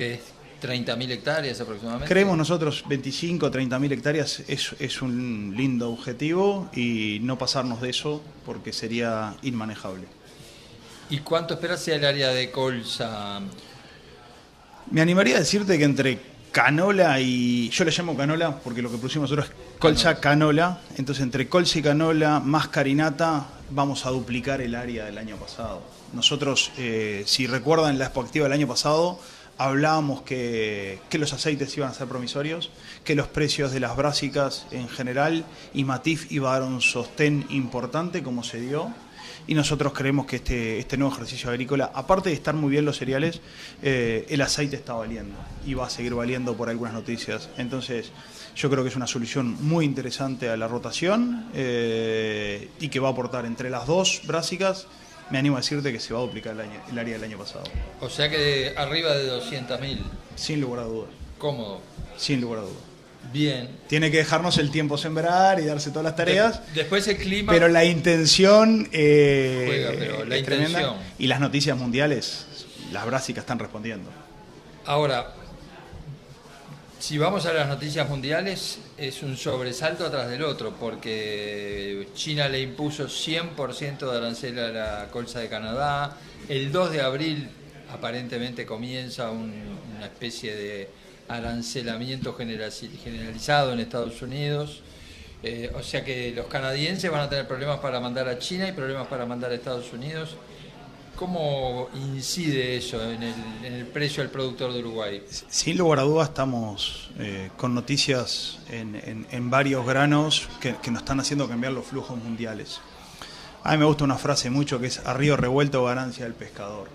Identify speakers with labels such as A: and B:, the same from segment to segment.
A: que es 30.000 hectáreas aproximadamente.
B: Creemos nosotros 25 o 30.000 hectáreas es un lindo objetivo y no pasarnos de eso porque sería inmanejable.
A: ¿Y cuánto esperas sea el área de colza?
B: Me animaría a decirte que entre canola y... Yo le llamo canola porque lo que producimos nosotros es colza canola. Entonces entre colza y canola más carinata vamos a duplicar el área del año pasado. Nosotros, si recuerdan la Expo Activa del año pasado, hablábamos que los aceites iban a ser promisorios, que los precios de las brásicas en general y Matif iba a dar un sostén importante como se dio. Y nosotros creemos que este nuevo ejercicio agrícola, aparte de estar muy bien los cereales, el aceite está valiendo y va a seguir valiendo por algunas noticias. Entonces, yo creo que es una solución muy interesante a la rotación y que va a aportar entre las dos brásicas. Me animo a decirte que se va a duplicar el área del año pasado.
A: O sea que arriba de 200.000.
B: Sin lugar a dudas.
A: Cómodo.
B: Sin lugar a dudas.
A: Bien.
B: Tiene que dejarnos el tiempo sembrar y darse todas las tareas.
A: Después el clima.
B: Pero la intención
A: juega, pero la
B: es tremenda.
A: intención.
B: Y las noticias mundiales, las brásicas están respondiendo.
A: Ahora, si vamos a las noticias mundiales, es un sobresalto atrás del otro, porque China le impuso 100% de arancel a la colza de Canadá. El 2 de abril aparentemente comienza una especie de arancelamiento generalizado en Estados Unidos. O sea que los canadienses van a tener problemas para mandar a China y problemas para mandar a Estados Unidos. ¿Cómo incide eso en el precio al productor de Uruguay?
B: Sin lugar a dudas estamos con noticias en varios granos que nos están haciendo cambiar los flujos mundiales. A mí me gusta una frase mucho que es a río revuelto ganancia del pescador.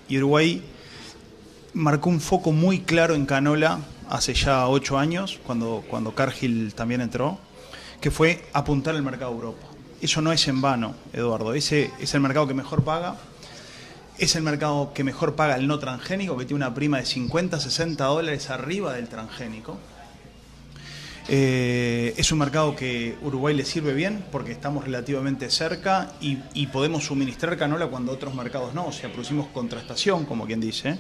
B: Y Uruguay marcó un foco muy claro en canola hace ya 8 años, cuando Cargill también entró, que fue apuntar al mercado de Europa. Eso no es en vano, Eduardo. Ese es el mercado que mejor paga. Es el mercado que mejor paga el no transgénico, que tiene una prima de 50, 60 dólares arriba del transgénico. Es un mercado que Uruguay le sirve bien porque estamos relativamente cerca y podemos suministrar canola cuando otros mercados no. O sea, producimos contrastación, como quien dice.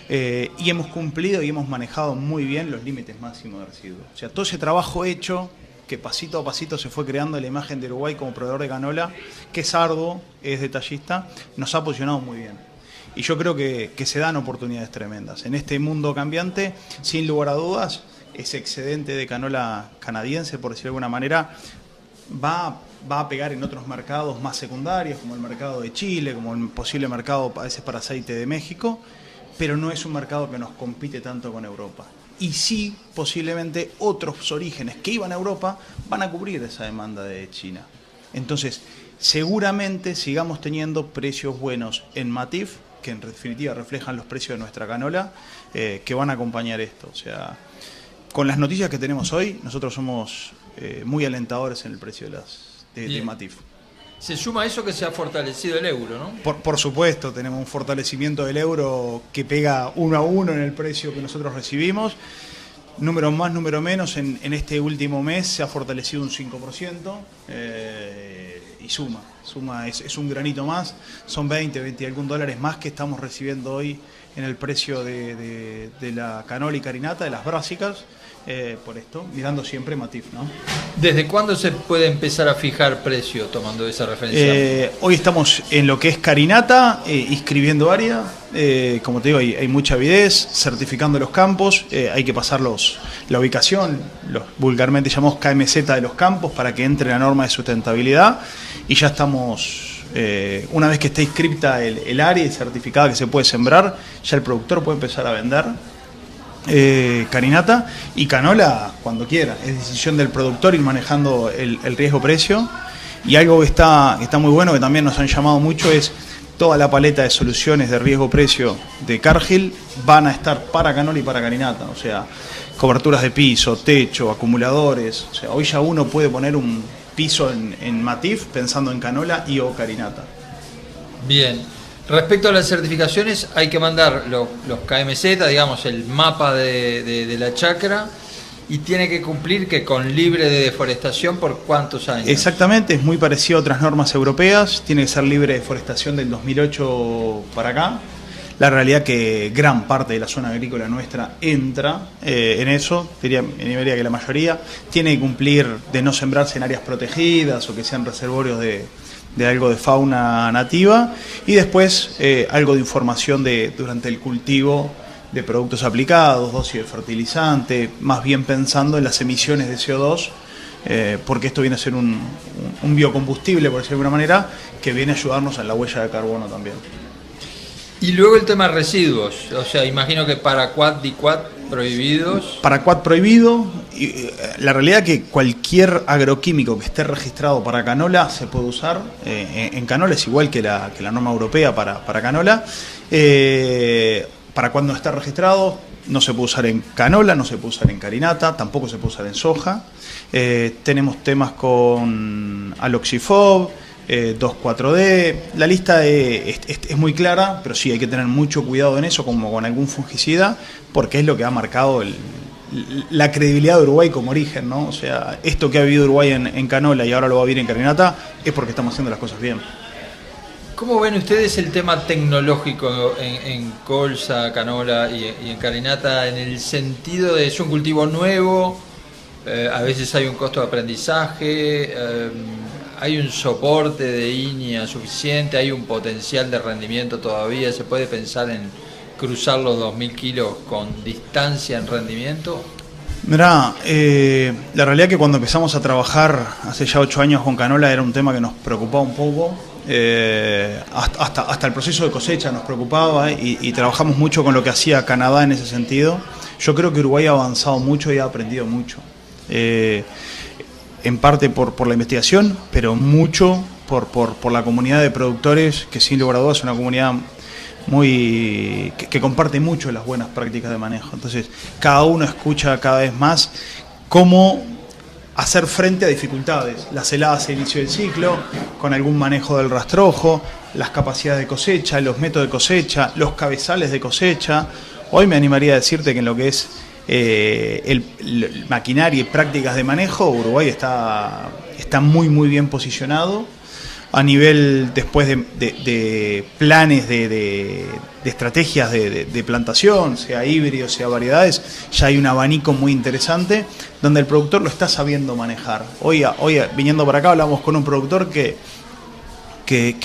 B: Y hemos cumplido y hemos manejado muy bien los límites máximos de residuos. O sea, todo ese trabajo hecho, que pasito a pasito se fue creando la imagen de Uruguay como proveedor de canola, que es arduo, es detallista, nos ha posicionado muy bien. Y yo creo que se dan oportunidades tremendas. En este mundo cambiante, sin lugar a dudas, ese excedente de canola canadiense, por decirlo de alguna manera, va a pegar en otros mercados más secundarios, como el mercado de Chile, como el posible mercado a veces para aceite de México, pero no es un mercado que nos compite tanto con Europa. Y sí, posiblemente otros orígenes que iban a Europa van a cubrir esa demanda de China. Entonces, seguramente sigamos teniendo precios buenos en Matif, que en definitiva reflejan los precios de nuestra canola, que van a acompañar esto. O sea, con las noticias que tenemos hoy, nosotros somos muy alentadores en el precio de Matif.
A: Se suma a eso que se ha fortalecido el euro, ¿no?
B: Por supuesto, tenemos un fortalecimiento del euro que pega 1 a 1 en el precio que nosotros recibimos. Número más, número menos, en este último mes se ha fortalecido un 5% y suma, es un granito más. Son 20 y algún dólares más que estamos recibiendo hoy en el precio de la canola y carinata, de las brásicas. Por esto, mirando siempre Matif, ¿no?
A: ¿Desde cuándo se puede empezar a fijar precio tomando esa referencia?
B: Hoy estamos en lo que es carinata, inscribiendo área, como te digo, hay mucha avidez, certificando los campos, hay que pasar la ubicación, los vulgarmente llamamos KMZ de los campos, para que entre la norma de sustentabilidad, y ya estamos, una vez que esté inscripta el área y certificada que se puede sembrar, ya el productor puede empezar a vender carinata y canola cuando quiera. Es decisión del productor ir manejando el riesgo-precio. Y algo que está muy bueno, que también nos han llamado mucho, es toda la paleta de soluciones de riesgo-precio de Cargill van a estar para canola y para carinata. O sea, coberturas de piso, techo, acumuladores. O sea, hoy ya uno puede poner un piso en Matif pensando en canola y o carinata.
A: Bien. Respecto a las certificaciones, hay que mandar los KMZ, digamos, el mapa de la chacra, y tiene que cumplir que con libre de deforestación por cuántos años.
B: Exactamente, es muy parecido a otras normas europeas, tiene que ser libre de deforestación del 2008 para acá. La realidad que gran parte de la zona agrícola nuestra entra en eso, diría que la mayoría, tiene que cumplir de no sembrarse en áreas protegidas o que sean reservorios de algo de fauna nativa, y después algo de información durante el cultivo de productos aplicados, dosis de fertilizante, más bien pensando en las emisiones de CO2, porque esto viene a ser un biocombustible, por decirlo de alguna manera, que viene a ayudarnos en la huella de carbono también.
A: Y luego el tema de residuos, o sea, imagino que paraquat, diquat prohibidos.
B: Paraquat prohibido, y la realidad que cualquier agroquímico que esté registrado para canola se puede usar, en canola es igual que la norma europea para canola. Paraquat no está registrado, no se puede usar en canola, no se puede usar en carinata, tampoco se puede usar en soja. Tenemos temas con aloxifob, 2,4-D, la lista es muy clara, pero sí hay que tener mucho cuidado en eso, como con algún fungicida, porque es lo que ha marcado la credibilidad de Uruguay como origen, ¿no? O sea, esto que ha vivido Uruguay en canola y ahora lo va a vivir en carinata, es porque estamos haciendo las cosas bien.
A: ¿Cómo ven ustedes el tema tecnológico en colza, canola y en carinata, en el sentido de es un cultivo nuevo, a veces hay un costo de aprendizaje, hay un soporte de INEA suficiente, hay un potencial de rendimiento todavía, se puede pensar en cruzar los 2.000 kilos con distancia en rendimiento?
B: Mirá, la realidad es que cuando empezamos a trabajar hace ya 8 años con canola era un tema que nos preocupaba un poco, hasta el proceso de cosecha nos preocupaba y trabajamos mucho con lo que hacía Canadá en ese sentido. Yo creo que Uruguay ha avanzado mucho y ha aprendido mucho. En parte por la investigación, pero mucho por la comunidad de productores, que sin lugar a dudas es una comunidad que comparte mucho las buenas prácticas de manejo. Entonces, cada uno escucha cada vez más cómo hacer frente a dificultades. Las heladas a inicio del ciclo, con algún manejo del rastrojo, las capacidades de cosecha, los métodos de cosecha, los cabezales de cosecha. Hoy me animaría a decirte que en lo que es maquinaria y prácticas de manejo, Uruguay está muy bien posicionado. A nivel después de planes de estrategias de plantación, sea híbridos, sea variedades, ya hay un abanico muy interesante donde el productor lo está sabiendo manejar. Hoy viniendo para acá hablamos con un productor que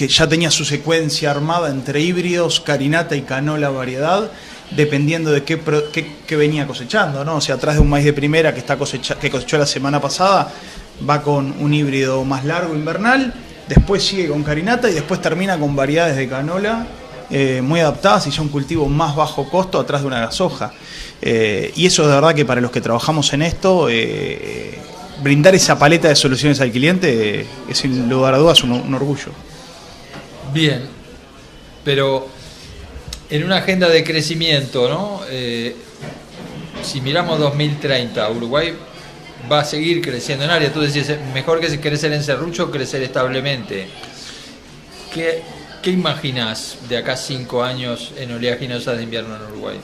B: ya tenía su secuencia armada entre híbridos, carinata y canola variedad, dependiendo de qué venía cosechando, ¿no? O sea, atrás de un maíz de primera que cosechó la semana pasada, va con un híbrido más largo invernal, después sigue con carinata y después termina con variedades de canola muy adaptadas y ya un cultivo más bajo costo atrás de una gasoja. Y eso de verdad que para los que trabajamos en esto, brindar esa paleta de soluciones al cliente es sin lugar a dudas un orgullo.
A: Bien, pero en una agenda de crecimiento, ¿no? Si miramos 2030, Uruguay va a seguir creciendo en área. Tú decías, mejor que crecer en serrucho, crecer establemente. ¿Qué imaginás de acá 5 años en oleaginosas de invierno en Uruguay?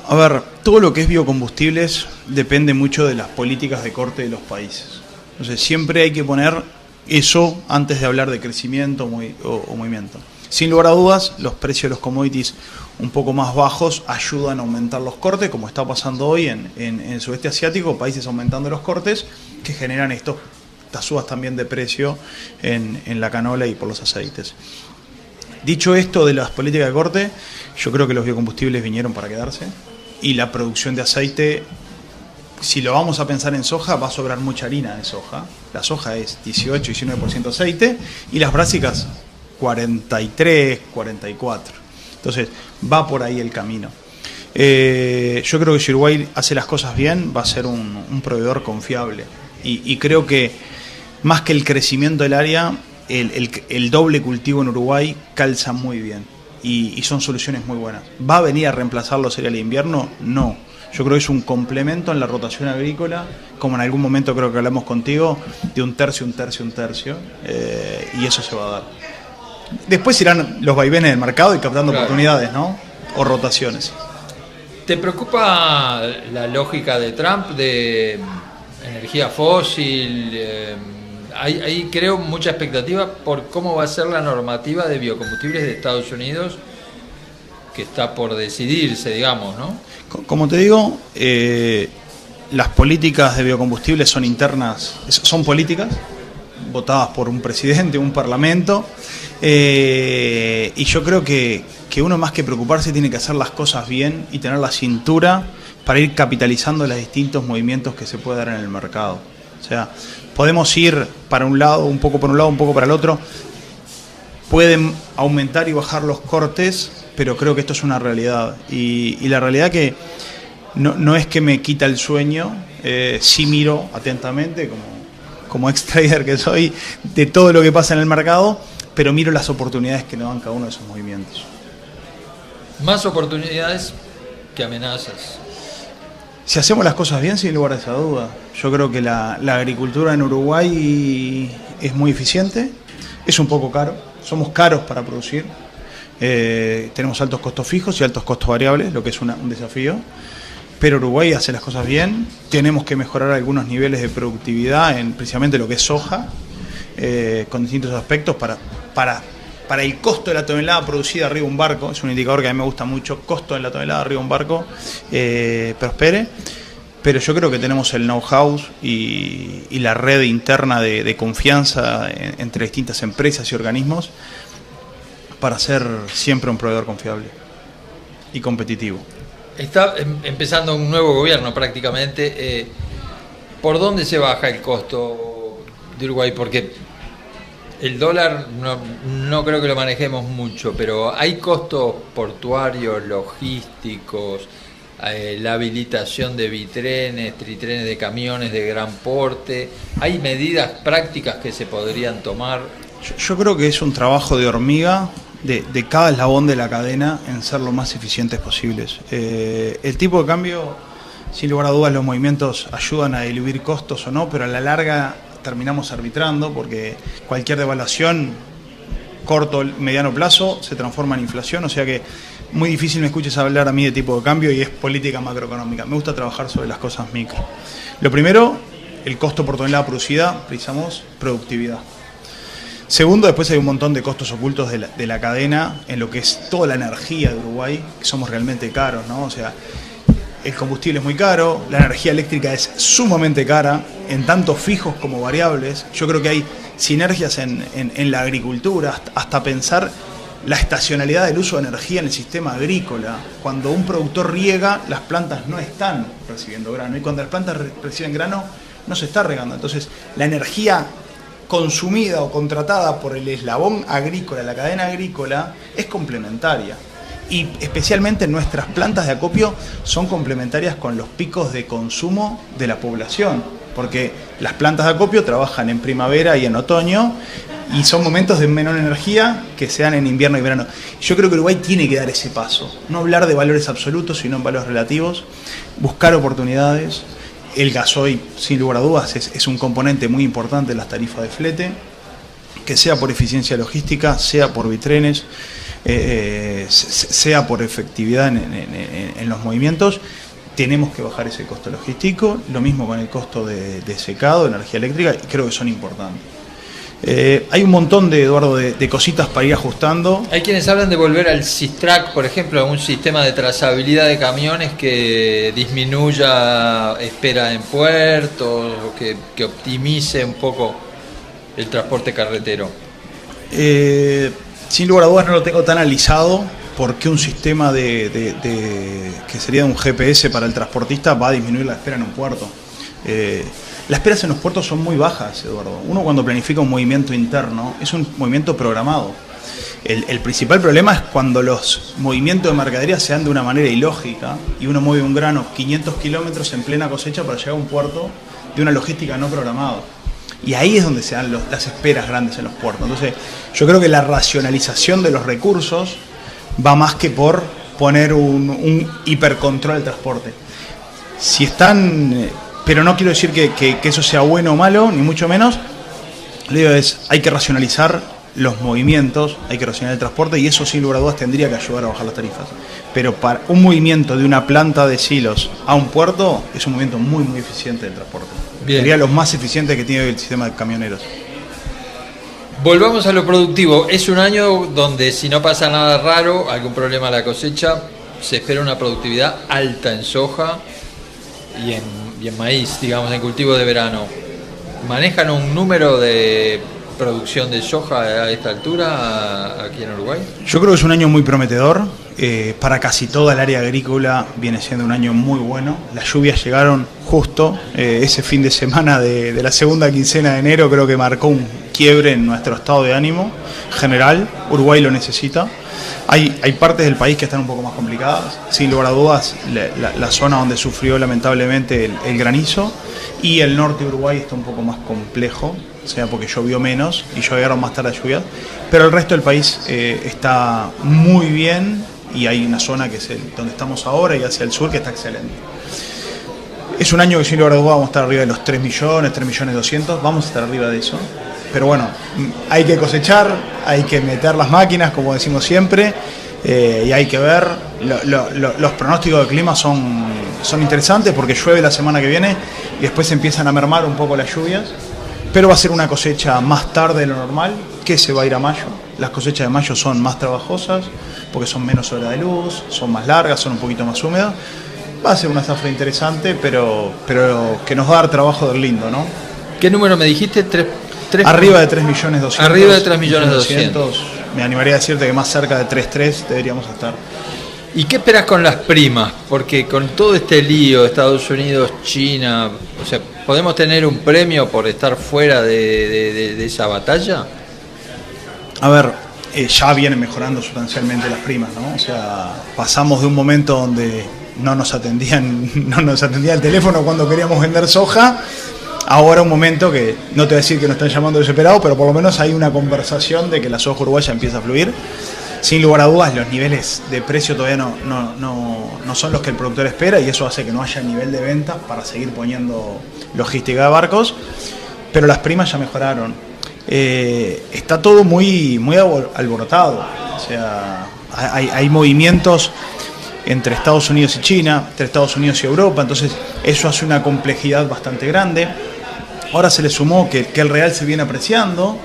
B: A ver, todo lo que es biocombustibles depende mucho de las políticas de corte de los países. Entonces siempre hay que poner eso antes de hablar de crecimiento o movimiento. Sin lugar a dudas, los precios de los commodities un poco más bajos ayudan a aumentar los cortes, como está pasando hoy en el sudeste asiático, países aumentando los cortes que generan estas subas también de precio en la canola y por los aceites. Dicho esto de las políticas de corte, yo creo que los biocombustibles vinieron para quedarse y la producción de aceite, si lo vamos a pensar en soja, va a sobrar mucha harina de soja. La soja es 18-19% aceite y las brásicas 43, 44. Entonces, va por ahí el camino. Yo creo que si Uruguay hace las cosas bien, va a ser un proveedor confiable. Y creo que, más que el crecimiento del área, el doble cultivo en Uruguay calza muy bien. Y son soluciones muy buenas. ¿Va a venir a reemplazar los cereales de invierno? No. Yo creo que es un complemento en la rotación agrícola, como en algún momento creo que hablamos contigo, de un tercio, y eso se va a dar. Después irán los vaivenes del mercado y captando oportunidades, ¿no? O rotaciones.
A: ¿Te preocupa la lógica de Trump de energía fósil? Hay creo mucha expectativa por cómo va a ser la normativa de biocombustibles de Estados Unidos que está por decidirse, digamos, ¿no?
B: Como te digo, las políticas de biocombustibles son internas, son políticas votadas por un presidente, un parlamento, y yo creo que uno, más que preocuparse, tiene que hacer las cosas bien y tener la cintura para ir capitalizando los distintos movimientos que se puede dar en el mercado. O sea, podemos ir para un lado, un poco por un lado, un poco para el otro. Pueden aumentar y bajar los cortes, pero creo que esto es una realidad. Y la realidad que no es que me quita el sueño, sí miro atentamente, como ex-trader que soy, de todo lo que pasa en el mercado, pero miro las oportunidades que nos dan cada uno de esos movimientos.
A: Más oportunidades que amenazas.
B: Si hacemos las cosas bien, sin lugar a esa duda. Yo creo que la agricultura en Uruguay es muy eficiente, es un poco caro, somos caros para producir, tenemos altos costos fijos y altos costos variables, lo que es un desafío, pero Uruguay hace las cosas bien, tenemos que mejorar algunos niveles de productividad en precisamente lo que es soja, con distintos aspectos para el costo de la tonelada producida arriba de un barco, es un indicador que a mí me gusta mucho, costo de la tonelada arriba de un barco, prospere, pero yo creo que tenemos el know-how y la red interna de confianza entre distintas empresas y organismos para ser siempre un proveedor confiable y competitivo.
A: Está empezando un nuevo gobierno prácticamente. ¿Por dónde se baja el costo de Uruguay? Porque el dólar no creo que lo manejemos mucho, pero hay costos portuarios, logísticos, la habilitación de bitrenes, tritrenes de camiones de gran porte. ¿Hay medidas prácticas que se podrían tomar?
B: Yo creo que es un trabajo de hormiga de cada eslabón de la cadena en ser lo más eficientes posibles. El tipo de cambio, sin lugar a dudas, los movimientos ayudan a diluir costos o no, pero a la larga terminamos arbitrando porque cualquier devaluación corto o mediano plazo se transforma en inflación, o sea que muy difícil me escuches hablar a mí de tipo de cambio y es política macroeconómica. Me gusta trabajar sobre las cosas micro. Lo primero, el costo por tonelada producida, precisamos productividad. Segundo, después hay un montón de costos ocultos de la cadena en lo que es toda la energía de Uruguay, que somos realmente caros, ¿no? O sea, el combustible es muy caro, la energía eléctrica es sumamente cara, en tanto fijos como variables. Yo creo que hay sinergias en la agricultura, hasta pensar la estacionalidad del uso de energía en el sistema agrícola. Cuando un productor riega, las plantas no están recibiendo grano, y cuando las plantas reciben grano, no se está regando. Entonces, la energía consumida o contratada por el eslabón agrícola, la cadena agrícola, es complementaria. Y especialmente nuestras plantas de acopio son complementarias con los picos de consumo de la población, porque las plantas de acopio trabajan en primavera y en otoño, y son momentos de menor energía que se dan en invierno y verano. Yo creo que Uruguay tiene que dar ese paso, no hablar de valores absolutos, sino en valores relativos, buscar oportunidades. El gasoil, sin lugar a dudas, es un componente muy importante de las tarifas de flete, que sea por eficiencia logística, sea por bitrenes, sea por efectividad en los movimientos. Tenemos que bajar ese costo logístico, lo mismo con el costo de secado, de energía eléctrica, y creo que son importantes. Hay un montón de cositas para ir ajustando.
A: Hay quienes hablan de volver al SISTRAC, por ejemplo, a un sistema de trazabilidad de camiones que disminuya espera en puertos, o que optimice un poco el transporte carretero.
B: Sin lugar a dudas no lo tengo tan analizado, porque un sistema que sería un GPS para el transportista va a disminuir la espera en un puerto. Las esperas en los puertos son muy bajas, Eduardo. Uno, cuando planifica un movimiento interno, es un movimiento programado. El principal problema es cuando los movimientos de mercadería se dan de una manera ilógica y uno mueve un grano 500 kilómetros en plena cosecha para llegar a un puerto de una logística no programada. Y ahí es donde se dan las esperas grandes en los puertos. Entonces, yo creo que la racionalización de los recursos va más que por poner un hipercontrol del transporte. Si están... Pero no quiero decir que eso sea bueno o malo, ni mucho menos. Lo que digo es, hay que racionalizar los movimientos, hay que racionalizar el transporte, y eso sin lugar a dudas tendría que ayudar a bajar las tarifas. Pero para un movimiento de una planta de silos a un puerto es un movimiento muy, muy eficiente del transporte. Bien. Sería lo más eficiente que tiene el sistema de camioneros.
A: Volvamos a lo productivo. Es un año donde, si no pasa nada raro, algún problema a la cosecha, se espera una productividad alta en soja y en maíz, digamos, en cultivo de verano. ¿Manejan un número de producción de soja a esta altura aquí en Uruguay?
B: Yo creo que es un año muy prometedor. Para casi toda el área agrícola viene siendo un año muy bueno. Las lluvias llegaron justo. Ese fin de semana de la segunda quincena de enero creo que marcó un quiebre en nuestro estado de ánimo general. Uruguay lo necesita. Hay partes del país que están un poco más complicadas. Sin lugar a dudas, la zona donde sufrió lamentablemente el granizo, y el norte de Uruguay está un poco más complejo, o sea, porque llovió menos y llegaron más tarde las lluvias. Pero el resto del país está muy bien, y hay una zona que es donde estamos ahora y hacia el sur que está excelente. Es un año que sin lugar a dudas vamos a estar arriba de los 3 millones, 3.200.000, vamos a estar arriba de eso. Pero bueno, hay que cosechar, hay que meter las máquinas, como decimos siempre, y hay que ver. Los pronósticos de clima son interesantes porque llueve la semana que viene y después empiezan a mermar un poco las lluvias, pero va a ser una cosecha más tarde de lo normal, que se va a ir a mayo. Las cosechas de mayo son más trabajosas porque son menos horas de luz, son más largas, son un poquito más húmedas. Va a ser una zafra interesante, pero que nos va a dar trabajo del lindo, ¿no?
A: ¿Qué número me dijiste?
B: Arriba de 3.200.000.
A: Arriba de 3.200.000.
B: Me animaría a decirte que más cerca de 3.3 deberíamos estar.
A: ¿Y qué esperas con las primas? Porque con todo este lío, Estados Unidos, China, o sea, ¿podemos tener un premio por estar fuera de esa batalla?
B: A ver, ya vienen mejorando sustancialmente las primas, ¿no? O sea, pasamos de un momento donde no nos atendían el teléfono cuando queríamos vender soja. Ahora un momento que, no te voy a decir que nos están llamando desesperados, pero por lo menos hay una conversación de que la soja uruguaya empieza a fluir. Sin lugar a dudas, los niveles de precio todavía no son los que el productor espera, y eso hace que no haya nivel de ventas para seguir poniendo logística de barcos, pero las primas ya mejoraron. Está todo muy alborotado, o sea, hay movimientos entre Estados Unidos y China, entre Estados Unidos y Europa, entonces eso hace una complejidad bastante grande. Ahora se le sumó que el real se viene apreciando,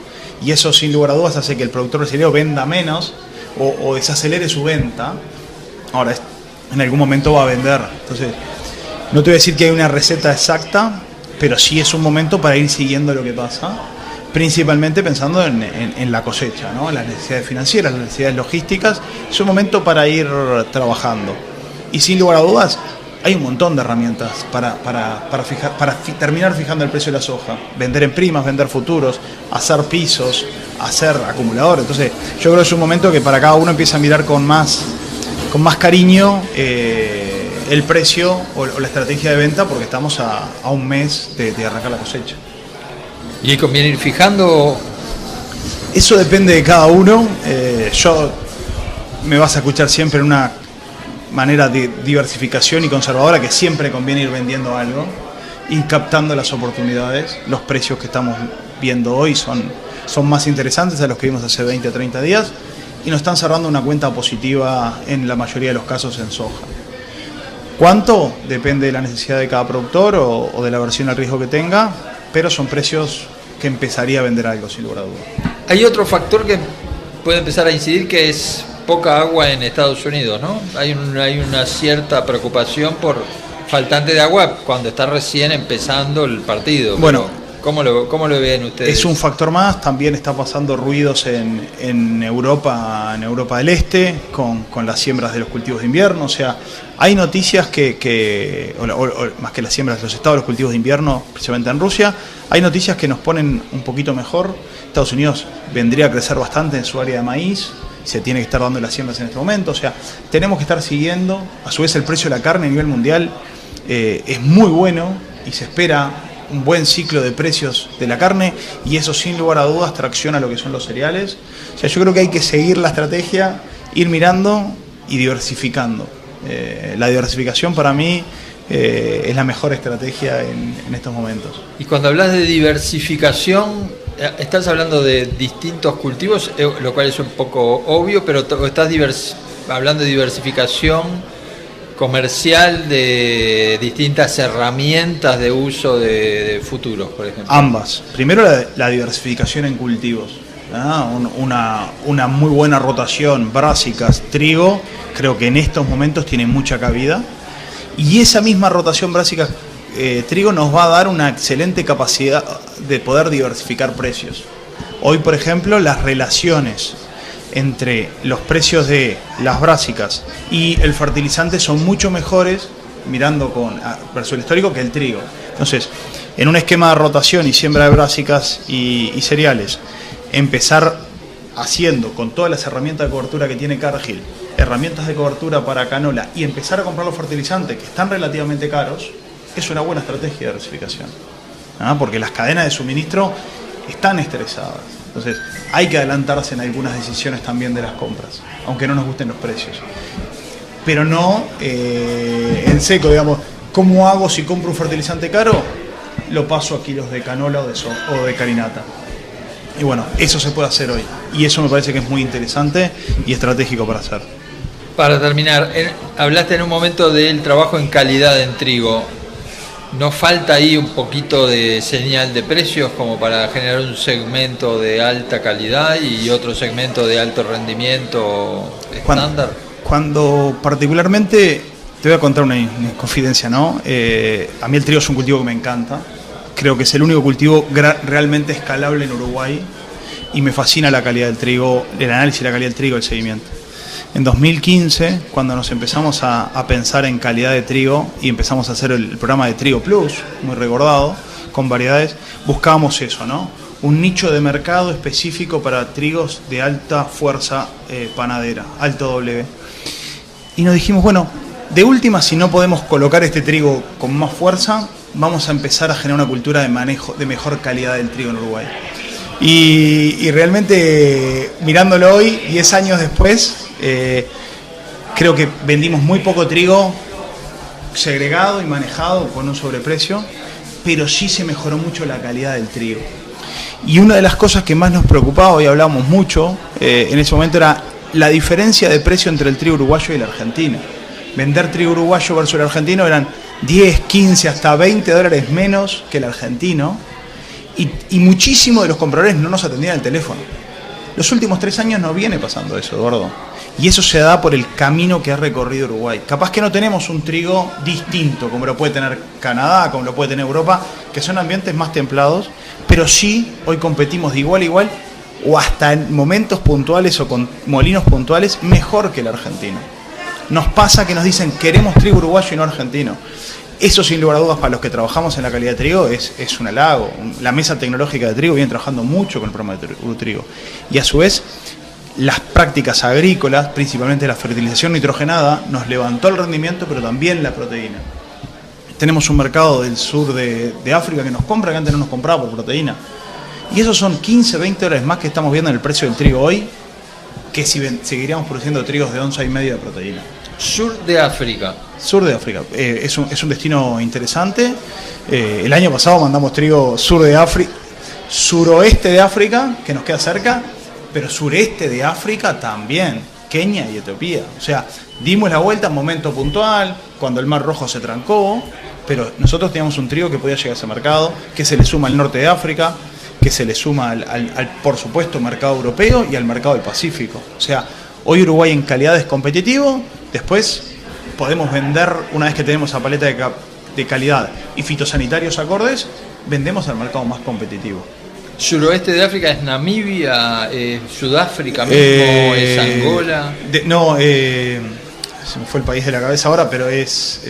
B: y eso sin lugar a dudas hace que el productor brasileño venda menos o desacelere su venta. Ahora, en algún momento va a vender. Entonces, no te voy a decir que hay una receta exacta, pero sí es un momento para ir siguiendo lo que pasa, principalmente pensando en la cosecha, ¿no? En las necesidades financieras, las necesidades logísticas. Es un momento para ir trabajando. Y sin lugar a dudas, hay un montón de herramientas para terminar fijando el precio de la soja. Vender en primas, vender futuros, hacer pisos, hacer acumuladores. Entonces, yo creo que es un momento que para cada uno empieza a mirar con más cariño el precio o la estrategia de venta, porque estamos a un mes de arrancar la cosecha.
A: ¿Y conviene ir fijando?
B: Eso depende de cada uno. Yo me vas a escuchar siempre en una manera de diversificación y conservadora, que siempre conviene ir vendiendo algo, ir captando las oportunidades. Los precios que estamos viendo hoy son más interesantes a los que vimos hace 20 o 30 días, y nos están cerrando una cuenta positiva en la mayoría de los casos en soja. ¿Cuánto? Depende de la necesidad de cada productor o de la aversión al riesgo que tenga, pero son precios que empezaría a vender algo, sin lugar a dudas.
A: Hay otro factor que puede empezar a incidir, que es poca agua en Estados Unidos, ¿no? Hay una cierta preocupación por faltante de agua cuando está recién empezando el partido.
B: Bueno,
A: ¿cómo lo ven ustedes?
B: Es un factor más. También está pasando ruidos en Europa del Este con las siembras de los cultivos de invierno. O sea, hay noticias más que las siembras de los estados, los cultivos de invierno, precisamente en Rusia, hay noticias que nos ponen un poquito mejor. Estados Unidos vendría a crecer bastante en su área de maíz, se tiene que estar dando las siembras en este momento. O sea, tenemos que estar siguiendo. A su vez, el precio de la carne a nivel mundial es muy bueno, y se espera un buen ciclo de precios de la carne, y eso sin lugar a dudas tracciona lo que son los cereales. O sea, yo creo que hay que seguir la estrategia, ir mirando y diversificando. La diversificación para mí es la mejor estrategia en estos momentos.
A: Y cuando hablas de diversificación, estás hablando de distintos cultivos, lo cual es un poco obvio, pero estás hablando de diversificación comercial, de distintas herramientas de uso de futuros, por ejemplo.
B: Ambas. Primero la diversificación en cultivos. una muy buena rotación, brásicas, trigo, creo que en estos momentos tiene mucha cabida. Y esa misma rotación brásicas, trigo nos va a dar una excelente capacidad de poder diversificar precios. Hoy, por ejemplo, las relaciones entre los precios de las brásicas y el fertilizante son mucho mejores, mirando versus el histórico, que el trigo. Entonces, en un esquema de rotación y siembra de brásicas y cereales, empezar haciendo con todas las herramientas de cobertura que tiene Cargill, herramientas de cobertura para canola, y empezar a comprar los fertilizantes que están relativamente caros, es una buena estrategia de diversificación, porque las cadenas de suministro están estresadas. Entonces hay que adelantarse en algunas decisiones también de las compras, aunque no nos gusten los precios, pero no en seco, digamos. ¿Cómo hago si compro un fertilizante caro? Lo paso a kilos de canola o de carinata. Y bueno, eso se puede hacer hoy. Y eso me parece que es muy interesante y estratégico para hacer.
A: Para terminar, hablaste en un momento del trabajo en calidad en trigo. ¿No falta ahí un poquito de señal de precios como para generar un segmento de alta calidad y otro segmento de alto rendimiento estándar?
B: Cuando particularmente... Te voy a contar una confidencia, ¿no? A mí el trigo es un cultivo que me encanta. Creo que es el único cultivo realmente escalable en Uruguay y me fascina la calidad del trigo, el análisis de la calidad del trigo, el seguimiento. En 2015, cuando nos empezamos a pensar en calidad de trigo y empezamos a hacer el programa de Trigo Plus, muy recordado, con variedades, buscábamos eso, ¿no? Un nicho de mercado específico para trigos de alta fuerza panadera, alto W. Y nos dijimos, bueno, de última, si no podemos colocar este trigo con más fuerza, vamos a empezar a generar una cultura de manejo de mejor calidad del trigo en Uruguay. Y realmente, mirándolo hoy, 10 años después, creo que vendimos muy poco trigo segregado y manejado con un sobreprecio, pero sí se mejoró mucho la calidad del trigo. Y una de las cosas que más nos preocupaba, hoy hablamos mucho, en ese momento, era la diferencia de precio entre el trigo uruguayo y el argentino. Vender trigo uruguayo versus el argentino eran 10, 15, hasta $20 menos que el argentino, y muchísimos de los compradores no nos atendían el teléfono. Los últimos 3 años no viene pasando eso, Eduardo, y eso se da por el camino que ha recorrido Uruguay. Capaz que no tenemos un trigo distinto como lo puede tener Canadá, como lo puede tener Europa, que son ambientes más templados, pero sí hoy competimos de igual a igual, o hasta en momentos puntuales o con molinos puntuales, mejor que el argentino. Nos pasa que nos dicen, queremos trigo uruguayo y no argentino. Eso, sin lugar a dudas, para los que trabajamos en la calidad de trigo, es un halago. La mesa tecnológica de trigo viene trabajando mucho con el programa de trigo. Y a su vez, las prácticas agrícolas, principalmente la fertilización nitrogenada, nos levantó el rendimiento, pero también la proteína. Tenemos un mercado del sur de África que nos compra, que antes no nos compraba por proteína. Y esos son $15-20 más que estamos viendo en el precio del trigo hoy, que si seguiríamos produciendo trigos de 11,5 de proteína.
A: Sur de África.
B: Sur de África. Es un destino interesante. El año pasado mandamos trigo sur de África, suroeste de África, que nos queda cerca, pero sureste de África también, Kenia y Etiopía. O sea, dimos la vuelta en momento puntual, cuando el Mar Rojo se trancó, pero nosotros teníamos un trigo que podía llegar a ese mercado, que se le suma al norte de África, que se le suma al por supuesto, mercado europeo y al mercado del Pacífico. O sea, hoy Uruguay en calidad es competitivo, después podemos vender, una vez que tenemos esa paleta de calidad y fitosanitarios acordes, vendemos al mercado más competitivo.
A: Suroeste de África es Namibia, Sudáfrica mismo, es Angola.
B: Se me fue el país de la cabeza ahora, pero es...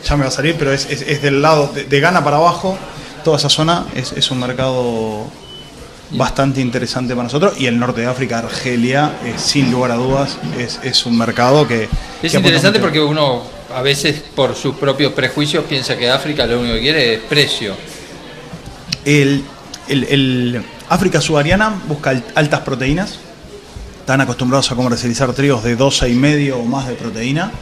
B: ya me va a salir, pero es del lado de Ghana para abajo. Toda esa zona es un mercado bastante interesante para nosotros, y el norte de África, Argelia, sin lugar a dudas, es un mercado que...
A: Es interesante porque uno a veces por sus propios prejuicios piensa que África lo único que quiere es precio.
B: El África subsahariana busca altas proteínas, están acostumbrados a comercializar trigos de 12,5 o más de proteína.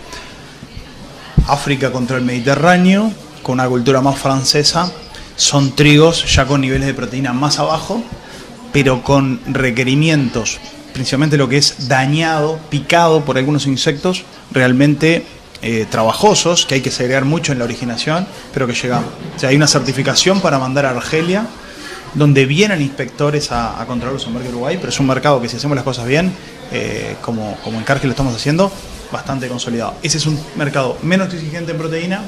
B: África contra el Mediterráneo, con una cultura más francesa, son trigos ya con niveles de proteína más abajo, pero con requerimientos, principalmente lo que es dañado, picado por algunos insectos, realmente trabajosos, que hay que segregar mucho en la originación, pero que llegamos. O sea, hay una certificación para mandar a Argelia donde vienen inspectores a controlar los embarques de Uruguay, pero es un mercado que si hacemos las cosas bien, como en Cargill lo estamos haciendo, bastante consolidado. Ese es un mercado menos exigente en proteína,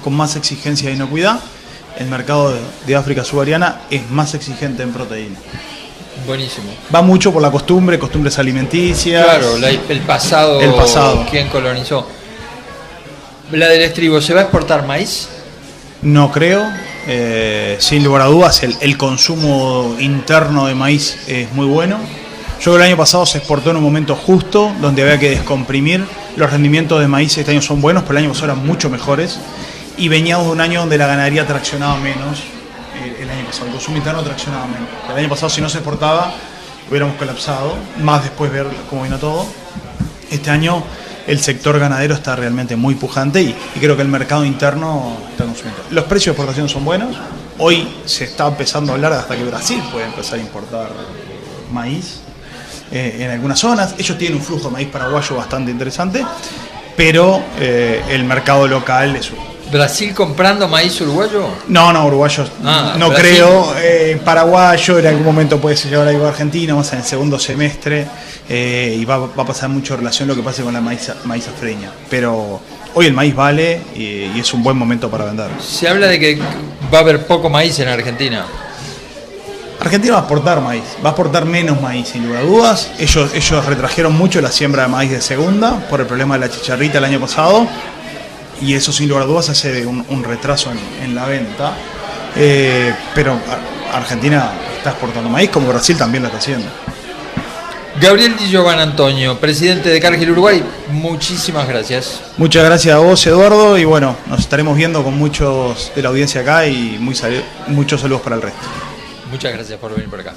B: con más exigencia de inocuidad. El mercado de África subsahariana es más exigente en proteína.
A: Buenísimo.
B: Va mucho por la costumbres alimenticias.
A: Claro, el pasado. ¿Quién colonizó? La del estribo, ¿se va a exportar maíz?
B: No creo. Sin lugar a dudas, el consumo interno de maíz es muy bueno. Yo creo que el año pasado se exportó en un momento justo, donde había que descomprimir. Los rendimientos de maíz este año son buenos, pero el año pasado eran mucho mejores. Y veníamos de un año donde la ganadería traccionaba menos. El año pasado, el consumo interno traccionaba menos. El año pasado, si no se exportaba, hubiéramos colapsado, más después ver cómo vino todo. Este año el sector ganadero está realmente muy pujante y creo que el mercado interno está consumiendo. Los precios de exportación son buenos. Hoy se está empezando a hablar hasta que Brasil puede empezar a importar maíz en algunas zonas. Ellos tienen un flujo de maíz paraguayo bastante interesante, pero el mercado local es
A: ¿Brasil comprando maíz uruguayo?
B: No, uruguayos no
A: Brasil.
B: creo. Paraguayo, en algún momento puede llegar algo a Argentina, más en el segundo semestre, y va a pasar mucho en relación a lo que pase con la maíz safreña. Pero hoy el maíz vale y es un buen momento para vender.
A: Se habla de que va a haber poco maíz en Argentina.
B: Argentina va a exportar maíz, va a exportar menos maíz, sin lugar a dudas. Ellos retrajeron mucho la siembra de maíz de segunda por el problema de la chicharrita el año pasado. Y eso sin lugar a dudas hace un retraso en la venta, pero Argentina está exportando maíz, como Brasil también lo está haciendo.
A: Gabriel Di Giovan Antonio, presidente de Cargill Uruguay, muchísimas gracias.
B: Muchas gracias a vos, Eduardo, y bueno, nos estaremos viendo con muchos de la audiencia acá y muchos saludos para el resto.
A: Muchas gracias por venir por acá.